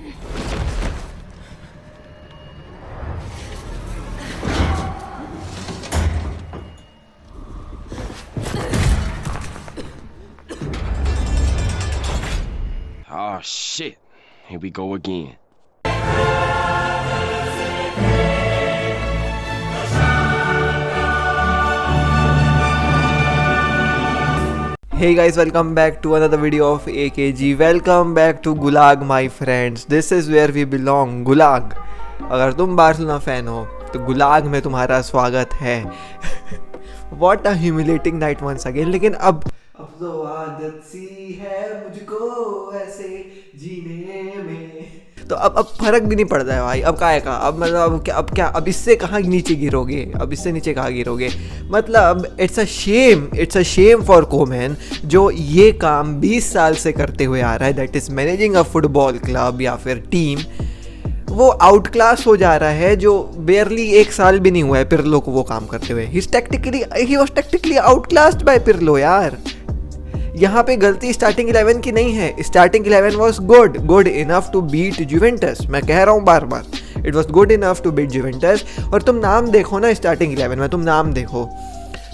Oh shit, here we go again. Hey guys, welcome back to another video of AKG. Welcome back to Gulag my friends. This is where we belong. Gulag. अगर तुम Barcelona fan हो तो गुलाग में तुम्हारा स्वागत है. What a humiliating night once again. लेकिन अब तो आदत सी है मुझको ऐसे जीने में. तो अब फर्क भी नहीं पड़ता है भाई. अब क्या है का अब मतलब अब इससे कहाँ नीचे गिरोगे. अब इससे नीचे कहाँ गिरोगे. मतलब it's a shame for Koeman जो ये काम 20 साल से करते हुए आ रहा है. That is managing a football club या फिर टीम. वो आउट क्लास हो जा रहा है जो बेयरली 1 साल भी नहीं हुआ है पिरलो को वो काम करते हुए. He was technically outclassed by Pirlo यार. यहाँ पे गलती स्टार्टिंग 11 की नहीं है. Starting 11 was good enough to beat Juventus. मैं कह रहा हूँ बार बार, it was good enough to beat Juventus. और तुम नाम देखो ना स्टार्टिंग 11 में, तुम नाम देखो.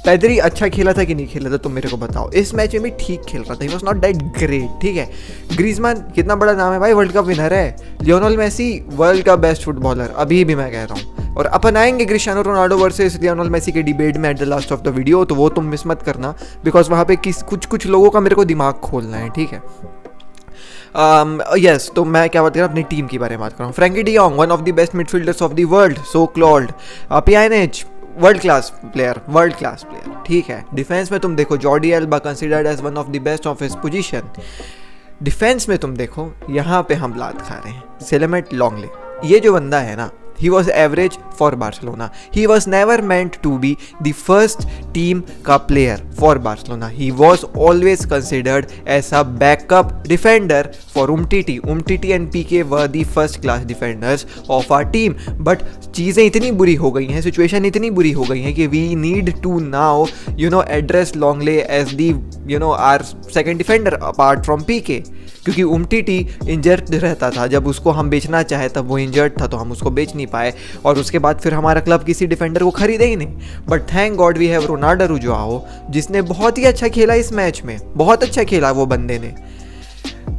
पेद्री अच्छा खेला था कि नहीं खेला था तुम मेरे को बताओ. इस मैच में भी ठीक खेल रहा था. He was not that great. ठीक है. ग्रीजमान कितना बड़ा नाम है भाई, वर्ल्ड कप विनर है. लियोनेल मेसी वर्ल्ड का बेस्ट फुटबॉलर अभी भी मैं कह रहा हूँ. और अपन आएंगे Cristiano Ronaldo versus Lionel Messi के डिबेट में at the last of the video. तो वो तुम मिस मत करना बिकॉज वहाँ पे कुछ लोगों का मेरे को दिमाग खोलना है. ठीक है. यस तो मैं क्या बात कर रहा हूँ अपनी टीम के बारे में बात कर रहा हूँ. Frenkie de Jong one of the best midfielders of the world so called. Pjanic world class player. ठीक है. डिफेंस में तुम देखो Jordi Alba considered as one of the best of his position. Defence में तुम देखो यहाँ पे हम लात खा रहे हैं सेलेमेट लॉन्गले. ये जो बंदा है ना, he was average for Barcelona. He was never meant to be the first team का player for Barcelona. He was always considered as a backup defender for Umtiti. Umtiti and PK were the first class defenders of our team. But चीज़ें इतनी बुरी हो गई हैं, situation इतनी बुरी हो गई हैं कि we need to now address Longley as the our second defender apart from PK. क्योंकि उमटीटी इंजर्ड रहता था. जब उसको हम बेचना चाहे तब वो इंजर्ड था तो हम उसको बेच नहीं पाए. और उसके बाद फिर हमारा क्लब किसी डिफेंडर को खरीदे ही नहीं. But thank God we have Ronaldo रुजुआओ जिसने बहुत ही अच्छा खेला इस मैच में. बहुत अच्छा खेला वो बंदे ने.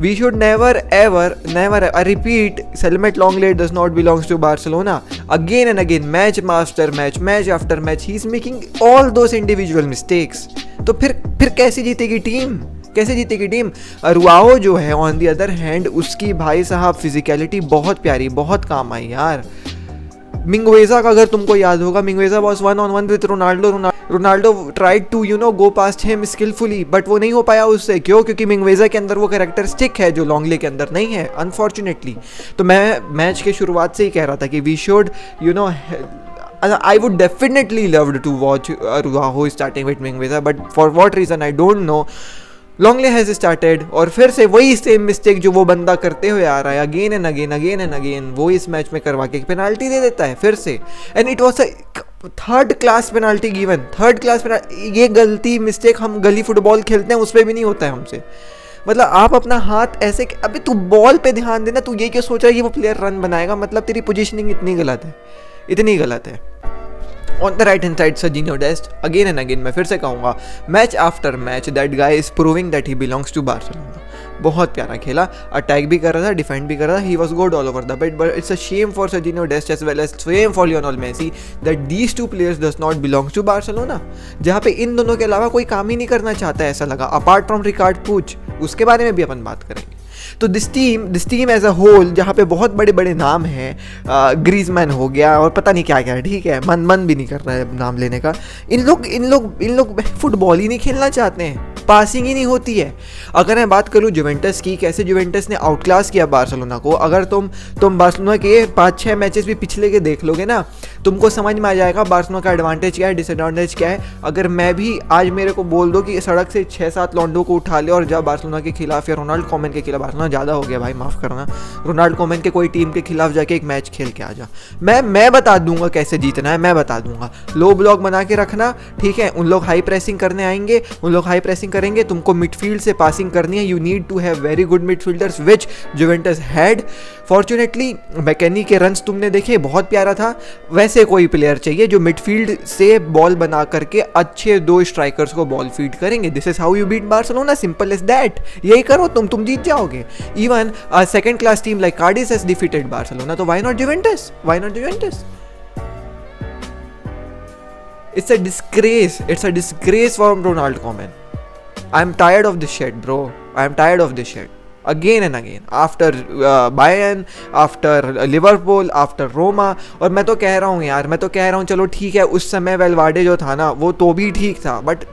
We should never I repeat, Selmet Longley does not belongs to Barcelona. Again and again, match after match, he is making all those individual mistakes. तो फिर कैसे जीतेगी टीम. रुआओ जो है ऑन दी अदर हैंड, उसकी भाई साहब फिजिकलिटी बहुत प्यारी, बहुत काम आई यार. मिंगवेजा का अगर तुमको याद होगा, Mingueza was 1-on-1 with Ronaldo tried to go past him skillfully but वो नहीं हो पाया उससे. क्यों? क्योंकि मिंगवेजा के अंदर वो कैरेक्टरिस्टिक है जो लॉन्गले के अंदर नहीं है अनफॉर्चुनेटली. तो मैं मैच के शुरुआत से ही कह रहा था कि we should I would definitely love to watch Araujo starting with Mingueza, but for what reason I don't know. लॉन्गले has started और फिर से वही सेम मिस्टेक जो वो बंदा करते हुए आ रहा है अगेन एंड अगेन वो इस मैच में करवा के पेनाल्टी दे देता है फिर से. And it was third class penalty given. ये गलती मिस्टेक हम गली फुटबॉल खेलते हैं उस पर भी नहीं होता है हमसे. मतलब आप अपना हाथ ऐसे अबे तू बॉल पे ध्यान देना. तू ये क्यों सोच रहा है कि वो प्लेयर रन बनाएगा. मतलब तेरी पोजीशनिंग इतनी गलत है. On the right hand side Serginho Dest again and again मैं फिर से कहूँगा match after match that guy is proving that he belongs to Barcelona. बहुत प्यारा खेला. अटैक भी कर रहा था, डिफेंड भी कर रहा था. He was good all over the pitch. But it's a shame for Sergino Dest as well as shame for Lionel Messi that these two players does not belongs to Barcelona. जहाँ पे इन दोनों के अलावा कोई काम ही नहीं करना चाहता है ऐसा लगा, अपार्ट फ्रॉम रिकार्ड पूच. उसके बारे में भी अपन बात करेंगे. तो this team as a whole जहाँ पे बहुत बड़े नाम हैं, ग्रीजमैन हो गया और पता नहीं क्या क्या. ठीक है. मन भी नहीं कर रहा है नाम लेने का. इन लोग फुटबॉल ही नहीं खेलना चाहते हैं. पासिंग ही नहीं होती है. अगर मैं बात करूँ जुवेंटस की, कैसे जुवेंटस ने आउट क्लास किया बार्सिलोना को. अगर तुम बार्सिलोना के 5-6 मैचेस भी पिछले के देख लोगे ना, तुमको समझ में आ जाएगा बार्सिलोना का एडवांटेज क्या है, डिसएडवांटेज क्या है. अगर मैं भी आज मेरे को बोल दो कि सड़क से 6-7 लॉन्डो को उठा ले और जा बार्सिलोना के खिलाफ या रोनाल्ड कोमन के खिलाफ, बार्सिलोना ज़्यादा हो गया भाई माफ़ करना, रोनाल्ड कोमन के कोई टीम के खिलाफ जाके एक मैच खेल के आ जा, मैं बता दूंगा कैसे जीतना है. मैं बता दूंगा. लो ब्लॉक बना के रखना. ठीक है. उन लोग हाई प्रेसिंग करने आएंगे, उन लोग हाई प्रेसिंग करेंगे, तुमको मिडफील्ड से पासिंग करनी है, you need to have very good midfielders which Juventus had. Fortunately McKennie के रन्स तुमने देखे, बहुत प्यारा था। वैसे कोई प्लेयर चाहिए जो मिडफील्ड से बॉल बना करके अच्छे 2 स्ट्राइकर्स को बॉल फीड करेंगे। This is how you beat Barcelona, simple as that. यही करो तुम जीत जाओगे। Even a second class team like Cadiz has defeated Barcelona, तो why not Juventus, why not Juventus? It's a disgrace from Ronald Koeman. I'm tired of this shit, bro. I'm tired of this shit. Again and again. After Bayern, after Liverpool, after Roma. और मैं तो कह रहा हूँ यार, मैं तो कह रहा हूँ चलो ठीक है, उस समय वेलवार्डे जो था ना वो तो भी ठीक था, बट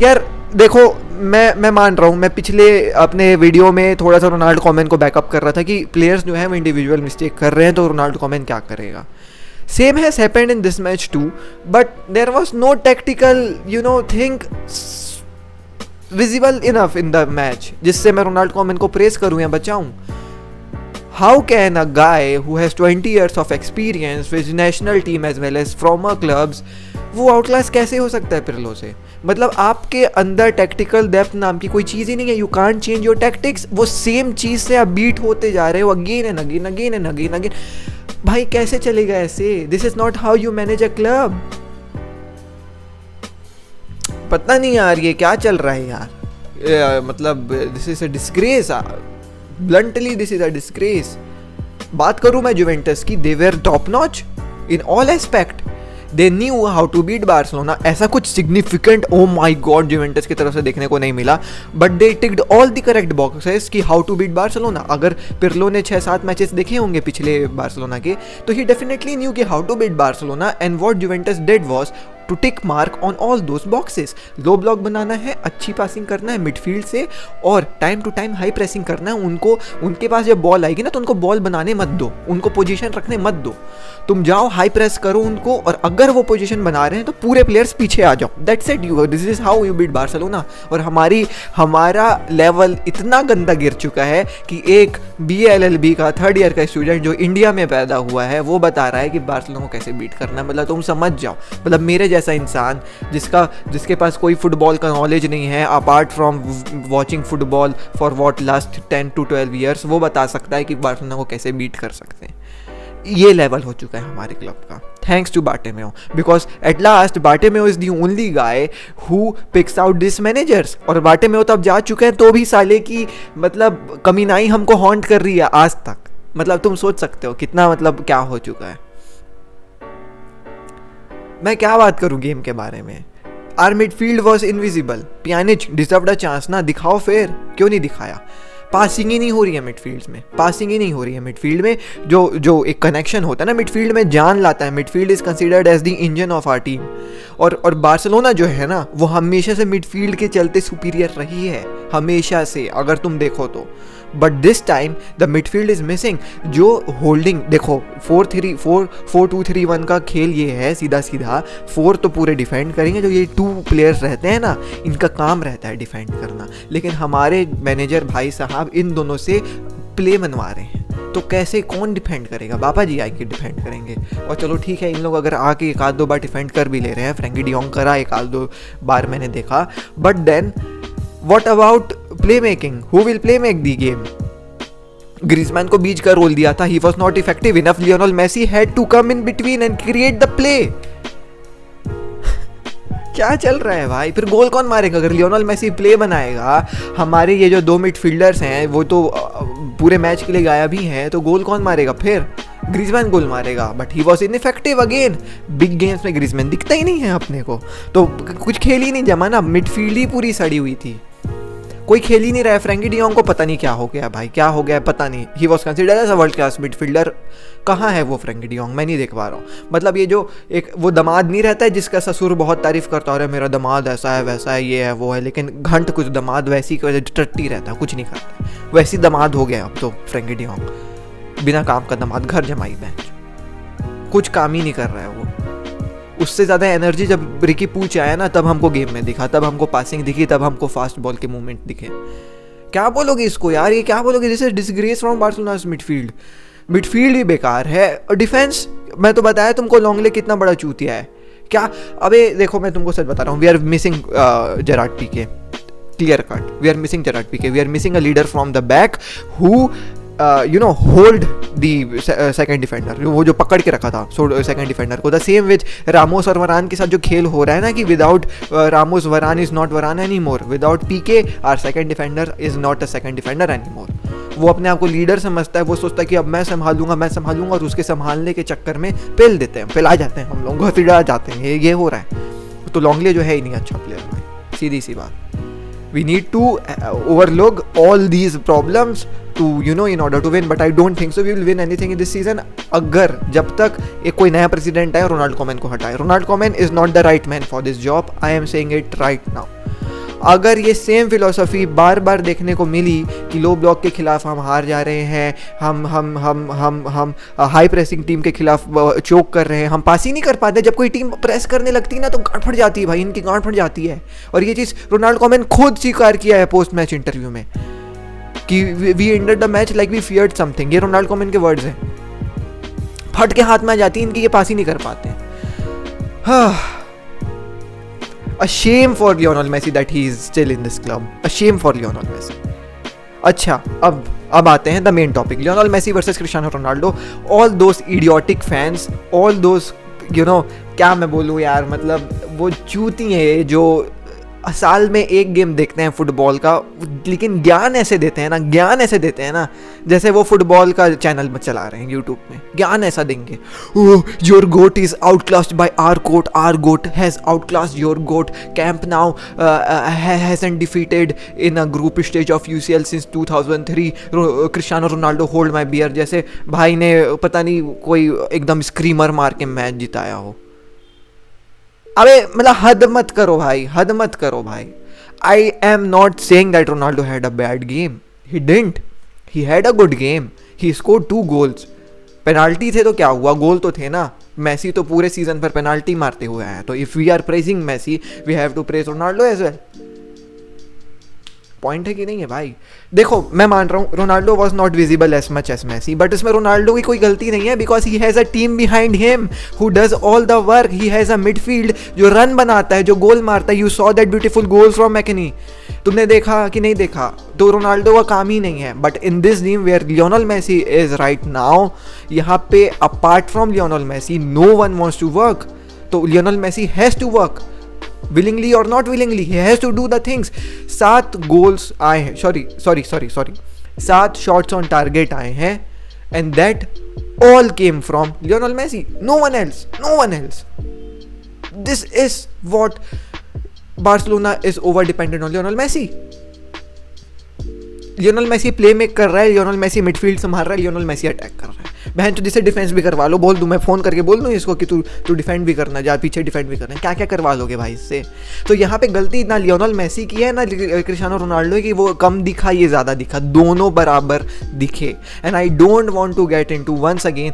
यार देखो मैं मान रहा हूँ, मैं पिछले अपने वीडियो में थोड़ा सा रोनाल्ड कॉमेन को बैकअप कर रहा था कि प्लेयर्स जो है वो इंडिविजुअल मिस्टेक कर रहे हैं, तो रोनाल्ड कॉमेन क्या करेगा। Same has happened in this match too, but there was no tactical, thing visible enough in the match जिससे मैं रोनाल्ड कॉमेन को प्रेस करूँ या बचाऊँ। How can a guy who has 20 years of experience with national team as well as former clubs, वो outclass कैसे हो सकता है पिरलो से? मतलब आपके अंदर टेक्टिकल डेप्थ नाम की कोई चीज़ ही नहीं है। You can't change your tactics. वो सेम चीज़ से आप बीट होते जा रहे हो again and again again and again again. भाई कैसे चलेगा ऐसे? This is not how you manage a club. पता नहीं यार ये क्या चल रहा है यार, मतलब this is a disgrace, bluntly this is a disgrace. बात करूं मैं जुवेंटस की, they were top notch in all aspect, they knew how to beat Barcelona. ऐसा कुछ significant oh my god Juventus की तरफ से देखने को नहीं मिला, but they ticked all the correct boxes कि हाउ टू बीट बार्सिलोना। अगर पिरलो ने 6-7 मैचेस देखे होंगे पिछले बार्सिलोना के, तो ही डेफिनेटली न्यू कि how to beat Barcelona, and what Juventus did was to tick mark on all those boxes. Low block बनाना है, अच्छी पासिंग करना है मिडफील्ड से, और time to time high pressing करना है। उनको उनके पास जब बॉल आएगी ना तो उनको बॉल बनाने मत दो, उनको पोजीशन रखने मत दो। तुम जाओ हाई प्रेस करो उनको, और अगर वो पोजीशन बना रहे हैं तो पूरे प्लेयर्स पीछे आ जाओ। That's it, this is how you beat Barcelona. और हमारा लेवल इतना गंदा गिर चुका है कि एक BLLB का 3rd ईयर का स्टूडेंट जो इंडिया में पैदा हुआ है वो बता रहा है कि बार्सिलोना को कैसे बीट करना है। मतलब तुम समझ जाओ, मतलब मेरे जैसा इंसान जिसके पास कोई फुटबॉल का नॉलेज नहीं है apart from watching football for what last 10 to 12 years, वो बता सकता है कि बार्सिलोना को कैसे बीट कर सकते हैं। ये लेवल हो चुका है हमारे क्लब का, thanks to Bartomeu, because at last Bartomeu is the only guy who picks out this managers. और बार्टेमेओ तब जा चुके हैं तो भी साले की मतलब कमीनाई हमको हॉन्ट कर रही है आज तक। मतलब तुम सोच सकते हो कितना मतलब क्या हो चुका है। मैं क्या बात करूं गेम के बारे में। Our midfield was invisible, Pjanic deserved a chance ना, दिखाओ फिर, क्यों नहीं दिखाया? पासिंग ही नहीं हो रही है मिडफील्ड में, पासिंग ही नहीं हो रही है मिडफील्ड में। जो एक कनेक्शन होता है ना मिडफील्ड में, जान लाता है। Midfield is considered as the engine of our team. और बार्सिलोना जो है ना वो हमेशा से मिडफील्ड के चलते सुपीरियर रही है, हमेशा से, अगर तुम देखो तो। But this time the midfield is missing. जो होल्डिंग देखो 4-2-3-1 का खेल ये है, सीधा सीधा 4 तो पूरे डिफेंड करेंगे। जो ये 2 प्लेयर्स रहते हैं ना, इनका काम रहता है डिफेंड करना। लेकिन हमारे मैनेजर भाई साहब इन दोनों से प्ले बनवा रहे हैं, तो कैसे कौन डिफेंड करेगा? बाबा जी आके डिफेंड करेंगे। और चलो ठीक है, इन लोग अगर आके 1-2 बार डिफेंड कर भी ले रहे हैं, फ्रैंकी डियोंग करा 1-2 बार मैंने देखा, but then what about playmaking? Who will play make the game? Griezmann को बीच का रोल दिया था, he was not effective enough. Lionel Messi had to come in between and create the play. क्या चल रहा है भाई? फिर गोल कौन मारेगा? अगर लियोनल मेसी प्ले बनाएगा, हमारे ये जो 2 मिडफील्डर्स हैं वो तो पूरे मैच के लिए गायब ही हैं, तो गोल कौन मारेगा? फिर ग्रीजमैन गोल मारेगा, but he was ineffective again. Big games में ग्रीजमैन दिखता ही नहीं है अपने को, तो कुछ खेल ही नहीं जमा ना, मिडफील्ड ही पूरी सड़ी हुई थी, कोई खेल ही नहीं रहा है। फ्रैंकी डियोंग को पता नहीं क्या हो गया भाई, क्या हो गया पता नहीं। He was considered as a world class midfielder. कहाँ है वो फ्रैंकी डियोंग? मैं नहीं देख पा रहा हूँ। मतलब ये जो एक वो दमाद नहीं रहता है जिसका ससुर बहुत तारीफ करता है, मेरा दमाद ऐसा है वैसा है ये है वो है, लेकिन घंट कुछ दमाद वैसी टट्टी रहता है, कुछ नहीं करता, वैसी दमाद हो गया अब तो फ्रैंकी डियोंग। बिना काम का दमाद, घर जमाई बेंच, कुछ काम ही नहीं कर रहा है वो। उससे ज़्यादा एनर्जी जब रिकी पूछ आया ना, तब हमको गेम में दिखा, तब हमको पासिंग दिखी, तब हमको फास्ट बॉल के मूवमेंट दिखे। क्या बोलोगे इसको यार? ये क्या बोलोगे? This is disgrace from Barcelona's midfield. Midfield भी बेकार है, और डिफेंस मैं तो बताया तुमको, लॉन्गले कितना बड़ा चूतिया है। क्या? अबे देखो मैं तुमको सच बता रहा हूँ, we are missing Gerard Pique, clear cut, we are missing Gerard Pique, we are missing a leader from the back who hold the second defender, वो जो पकड़ के रखा था सेकंड डिफेंडर को। द सेम विच रामोस और Varane के साथ जो खेल हो रहा है ना कि without Ramos Varane is not Varane any more, without Pique our second defender is not a second defender any more. वो अपने आप को लीडर समझता है, वो सोचता है कि अब मैं संभालूंगा, और उसके संभालने के चक्कर में पिला जाते हैं हम लोग, घसीटा जाते हैं, ये हो रहा है। तो लॉन्गले जो है ही नहीं अच्छा प्लेयर भाई, सीधी सी बात। We need to overlook all these problems to in order to win, but I don't think so we will win anything in this season अगर जब तक एक कोई नया प्रेसिडेंट आए रोनाल्ड कोमैन को हटाए। Ronald Koeman is not the right man for this job, I am saying it right now. अगर ये सेम फिलोसफी बार बार देखने को मिली कि लो ब्लॉक के खिलाफ हम हार जा रहे हैं, हम हाई प्रेसिंग टीम के खिलाफ चोक कर रहे हैं, हम पास ही नहीं कर पाते, जब कोई टीम प्रेस करने लगती है ना तो गांठ फट जाती है भाई, इनकी गांठ फट जाती है। और ये चीज़ रोनाल्ड कोमैन खुद स्वीकार किया है पोस्ट मैच इंटरव्यू में कि we ended the match like we feared something. ये रोनाल्ड कोमैन के वर्ड्स हैं, फट के हाथ में आ जाती है इनकी, ये पास ही नहीं कर पाते। A shame for Lionel Messi that he is still in this club. A shame for Lionel Messi. अच्छा, अब आते हैं the main topic, Lionel Messi versus Cristiano Ronaldo. All those idiotic fans, all those क्या मैं बोलूँ यार, मतलब वो चूती हैं जो साल में एक गेम देखते हैं फुटबॉल का, लेकिन ज्ञान ऐसे देते हैं ना जैसे वो फुटबॉल का चैनल में चला रहे हैं यूट्यूब में, ज्ञान ऐसा देंगे। Your GOAT is outclassed by our GOAT has outclassed your GOAT, Camp Nou hasn't defeated in a group stage of UCL since 2003, Cristiano Ronaldo hold my beer, जैसे भाई ने पता नहीं कोई एकदम स्क्रीमर मार के मैच जिताया हो। अबे मतलब हद मत करो भाई। I am not saying that Ronaldo had a bad game, he didn't, he had a good game, he scored 2 goals. Penalty थे तो क्या हुआ, गोल तो थे ना। मेसी तो पूरे सीजन पर पेनाल्टी मारते हुए आया, तो if we are praising Messi we have to praise Ronaldo as well. Point है कि नहीं है भाई? देखो मैं मान रहा हूँ Ronaldo was not visible as much as Messi, but इसमें रोनाल्डो की कोई गलती नहीं है, because he has a team behind him who does all the work. He has a midfield जो रन बनाता है, जो गोल मारता है। You saw that beautiful goal from McKennie, तुमने देखा कि नहीं देखा? तो रोनाल्डो का काम ही नहीं है। But in this team where Lionel Messi is right now, यहाँ पे apart from Lionel Messi no one wants to work. तो Lionel Messi has to work willingly or not willingly, he has to do the things। 7 goals आए हैं, sorry 7 shots on target आए हैं, and that all came from Lionel Messi, no one else. This is what Barcelona is over dependent on Lionel Messi. Lionel Messi play make कर रहा है, Lionel Messi midfield संभाल रहा है, Lionel Messi attack कर रहा है। बहन तो जिसे डिफेंस भी करवा लो, बोल दूं मैं फ़ोन करके बोल दूं इसको कि तू डिफेंड भी करना, जा पीछे डिफेंड भी करना, क्या करवा लोगे भाई इससे? तो यहाँ पे गलती ना लियोनेल मेसी की है ना क्रिस्टियानो रोनाल्डो की, वो कम दिखा ये ज़्यादा दिखा, दोनों बराबर दिखे। And I don't want to get into once again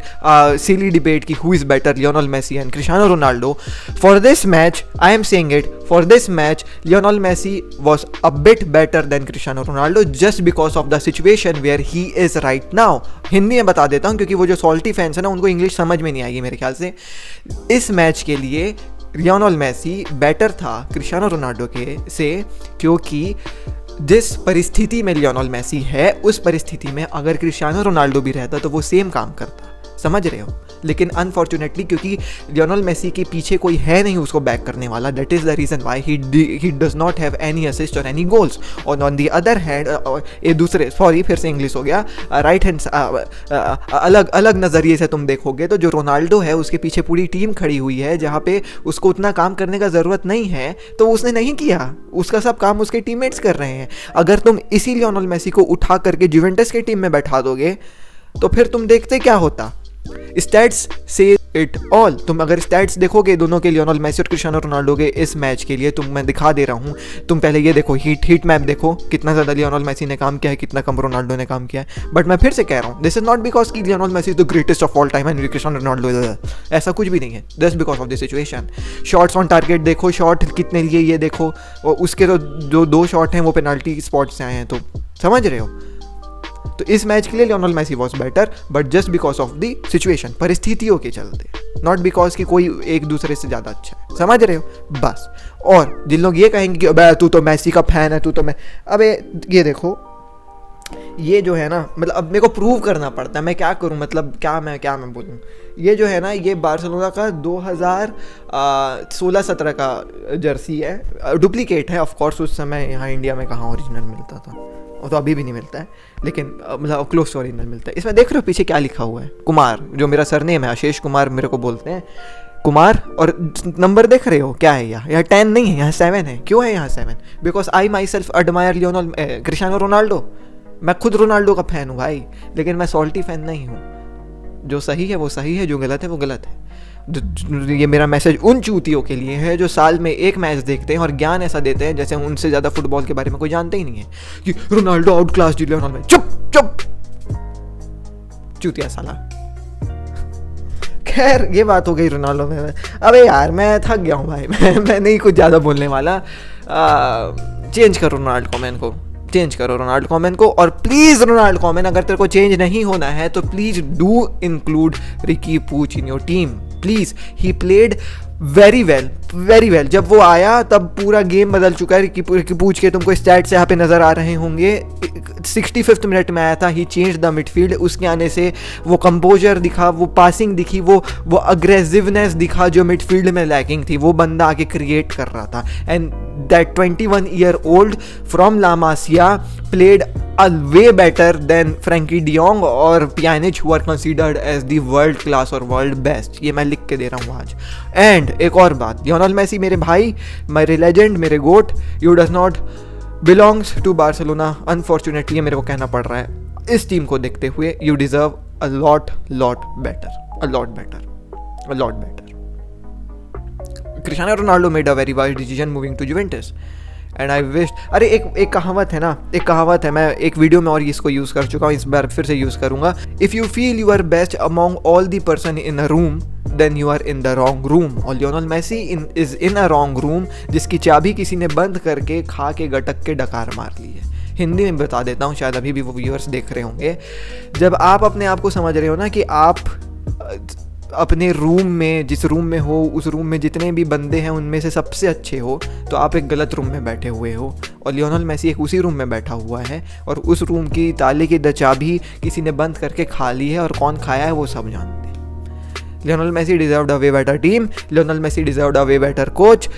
silly debate की who is better Lionel Messi and Cristiano Ronaldo. For this match I am saying it, for this match Lionel Messi was a bit better than Cristiano Ronaldo just because of the situation where he is right now. Hindi में बता देता हूँ क्योंकि वो जो salty fans है ना उनको इंग्लिश समझ में नहीं आएगी मेरे ख्याल से। इस मैच के लिए लियोनेल मेसी बेटर था क्रिस्टियानो रोनाल्डो के से, क्योंकि जिस परिस्थिति में लियोनेल मेसी है उस परिस्थिति में अगर क्रिस्टियानो रोनाल्डो भी रहता तो वो सेम काम करता, समझ रहे हो? लेकिन अनफॉर्चुनेटली क्योंकि लियोनेल मेसी के पीछे कोई है नहीं उसको बैक करने वाला, that is the reason why he does not have any assist और एनी गोल्स। और ऑन दी अदर हैंड ये दूसरे, सॉरी फिर से इंग्लिश हो गया, राइट हैंड अलग नज़रिए से तुम देखोगे तो जो रोनाल्डो है उसके पीछे पूरी टीम खड़ी हुई है, जहाँ पे उसको उतना काम करने का ज़रूरत नहीं है तो उसने नहीं किया, उसका सब काम उसके टीममेट्स कर रहे हैं। अगर तुम इसी लियोनेल मेसी को उठा करके जुवेंटस की टीम में बैठा दोगे तो फिर तुम देखते क्या होता। स्टैट्स से इट ऑल। तुम अगर स्टैट्स देखोगे दोनों के, लियोनेल मेसी और क्रिस्टियानो रोनाल्डो के इस मैच के लिए, तुम मैं दिखा दे रहा हूँ, तुम पहले ये देखो हीट मैप देखो, कितना ज़्यादा लियोनेल मेसी ने काम किया है, कितना कम रोनाल्डो ने काम किया है। बट मैं फिर से कह रहा हूँ, दिस इज नॉट बिकॉज कि Lionel Messi is the greatest of all time and Cristiano Ronaldo, ऐसा कुछ भी नहीं है, just because of the situation. Shots on target देखो, शॉट कितने लिए ये देखो, और उसके तो जो 2 शॉट हैं वो पेनाल्टी स्पॉट से आए हैं, तो समझ रहे हो। तो इस मैच के लिए Lionel Messi was better, but just because of the situation, परिस्थितियों के चलते, नॉट बिकॉज कि कोई एक दूसरे से ज़्यादा अच्छा है, समझ रहे हो बस। और जिन लोग ये कहेंगे कि अबे तू तो मेसी का फैन है, तू तो मैं, अबे ये देखो, ये जो है ना, मतलब अब मेरे को प्रूव करना पड़ता है, मैं क्या करूं, मतलब क्या मैं बोलूं। ये जो है ना, ये बार्सिलोना का 2016-17 का जर्सी है, डुप्लीकेट है ऑफ कोर्स। उस समय यहाँ इंडिया में कहाँ ओरिजिनल मिलता था, वो तो अभी भी नहीं मिलता है, लेकिन मतलब क्लोज ओरिजिनल मिलता है। इसमें देख रहे हो पीछे क्या लिखा हुआ है, कुमार, जो मेरा सरनेम है, आशीष कुमार मेरे को बोलते हैं, कुमार। और नंबर देख रहे हो क्या है, यहाँ 10 नहीं है, यहाँ 7 है। क्यों है यहाँ 7? Because I my self admire Cristiano Ronaldo. मैं खुद रोनाल्डो का फ़ैन हूँ भाई, लेकिन मैं सॉल्टी फ़ैन नहीं हूँ। जो सही है वो सही है, जो गलत है वो गलत है। ये मेरा मैसेज उन चूतियों के लिए है जो साल में एक मैच देखते हैं और ज्ञान ऐसा देते हैं जैसे उनसे ज़्यादा फुटबॉल के बारे में कोई जानते ही नहीं है, कि Ronaldo outclassed Lionel Messi. चुप चुप चूतिया साला। खैर ये बात हो गई रोनाल्डो में। अबे यार मैं थक गया हूँ भाई, मैं नहीं कुछ ज़्यादा बोलने वाला। चेंज करो रोनाल्ड कॉमेन को, चेंज करो रोनाल्ड कॉमेन को। और प्लीज़ रोनाल्ड कॉमेन, अगर तेरे को चेंज नहीं होना है तो please do include Riqui Puig in your team please. He played very well. जब वो आया तब पूरा गेम बदल चुका है। रिकी पूछ के तुमको स्टैट्स यहाँ पे नज़र आ रहे होंगे। 65th मिनट में आया था, ही चेंज द मिडफील्ड। उसके आने से वो कंपोजर दिखा, वो पासिंग दिखी, वो अग्रेसिवनेस दिखा जो मिडफील्ड में लैकिंग थी, वो बंदा आके क्रिएट कर रहा था। And that 21-year-old from La Masia played a way better than Frankie de Jong और Pjanic who are considered as the world class और world best। ये मैं लिख के दे रहा हूँ आज। एंड एक और बात, लियोनेल मेसी मेरे भाई, मेरे लेजेंड, मेरे goat, you does not belongs to Barcelona. Unfortunately मेरे को कहना पड़ रहा है, इस टीम को देखते हुए you deserve a lot better। Cristiano Ronaldo made a very wise decision moving to Juventus and I wish। अरे एक कहावत है ना, मैं एक वीडियो में और इसको यूज़ कर चुका हूँ, इस बार फिर से यूज़ करूँगा। If you feel you are best among all the person in a room then you are in the wrong room. और Lionel Messi is in a wrong room, जिसकी चाबी किसी ने बंद करके खा के गटक के डकार मार ली है। हिंदी में बता देता हूँ, शायद अभी भी वो व्यूअर्स देख रहे होंगे। जब आप अपने आप को समझ रहे हो ना कि आप अपने रूम में, जिस रूम में हो, उस रूम में जितने भी बंदे हैं उनमें से सबसे अच्छे हो, तो आप एक गलत रूम में बैठे हुए हो। और लियोनेल मेसी एक उसी रूम में बैठा हुआ है और उस रूम की ताले की चाबी किसी ने बंद करके खा ली है, और कौन खाया है वो सब जानते हैं। Lionel Messi deserved a way better team, Lionel Messi deserved a way better coach.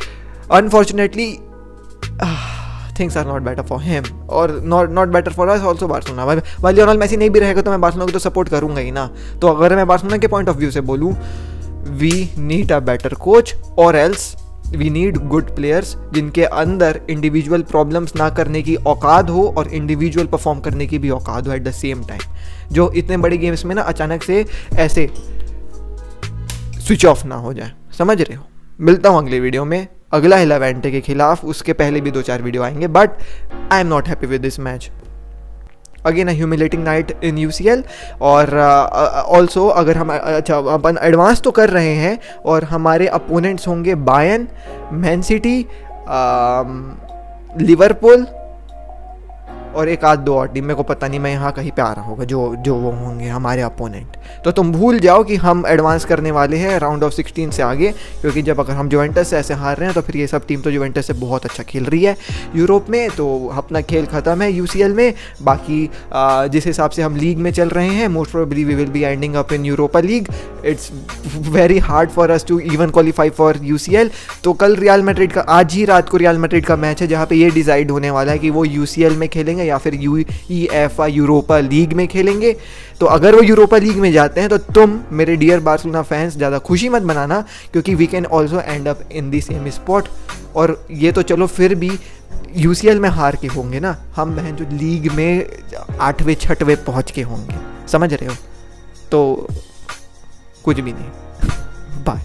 Unfortunately things are not better for him और not better for us also Barcelona. भाई लियोनेल मेसी नहीं भी रहेगा तो मैं बार्सिलोना को तो सपोर्ट करूंगा ही ना। तो अगर मैं बार्सिलोना के पॉइंट ऑफ व्यू से बोलूँ, we need a better coach और else we need good players जिनके अंदर इंडिविजुअल प्रॉब्लम्स ना करने की औकात हो और इंडिविजुअल परफॉर्म करने की भी औकात हो एट द सेम टाइम, जो इतने बड़े गेम्स में ना अचानक से ऐसे स्विच ऑफ ना हो जाए। समझ रहे हो? मिलता हूँ अगले वीडियो में, अगला है लेवेंटे के खिलाफ। उसके पहले भी 2-4 वीडियो आएंगे, but I am not happy with this match. Again a humiliating night in UCL। और ऑल्सो अगर हम अपन एडवांस तो कर रहे हैं और हमारे अपोनेंट्स होंगे बायर्न, मैन सिटी, लिवरपूल और एक आध दो और टीम, मेरे को पता नहीं, मैं यहाँ कहीं पे आ रहा होगा जो वो होंगे हमारे अपोनेंट। तो तुम भूल जाओ कि हम एडवांस करने वाले हैं राउंड ऑफ 16 से आगे, क्योंकि जब अगर हम जुवेंटस से ऐसे हार रहे हैं तो फिर ये सब टीम तो जुवेंटस से बहुत अच्छा खेल रही है यूरोप में, तो अपना खेल ख़त्म है UCL में। बाकी जिस हिसाब से हम लीग में चल रहे हैं, most probably we will be ending up in Europa League. It's very hard for us to even qualify for UCL। तो कल रियल मैड्रिड का, आज ही रात को रियल मैड्रिड का मैच है, जहाँ पे ये डिसाइड होने वाला है कि वो UCL में खेलेंगे या फिर UEFA यूरोपा लीग में खेलेंगे। तो अगर वो यूरोपा लीग में जाते हैं तो तुम मेरे डियर बार्सिलोना फैंस ज़्यादा खुशी मत बनाना, क्योंकि we can also end up in the same spot. और ये तो चलो फिर भी UCL में हार के होंगे ना, हम बहन जो लीग में 8वें 6वें पहुँच के होंगे। समझ रहे हो? तो कुछ भी नहीं। बाय।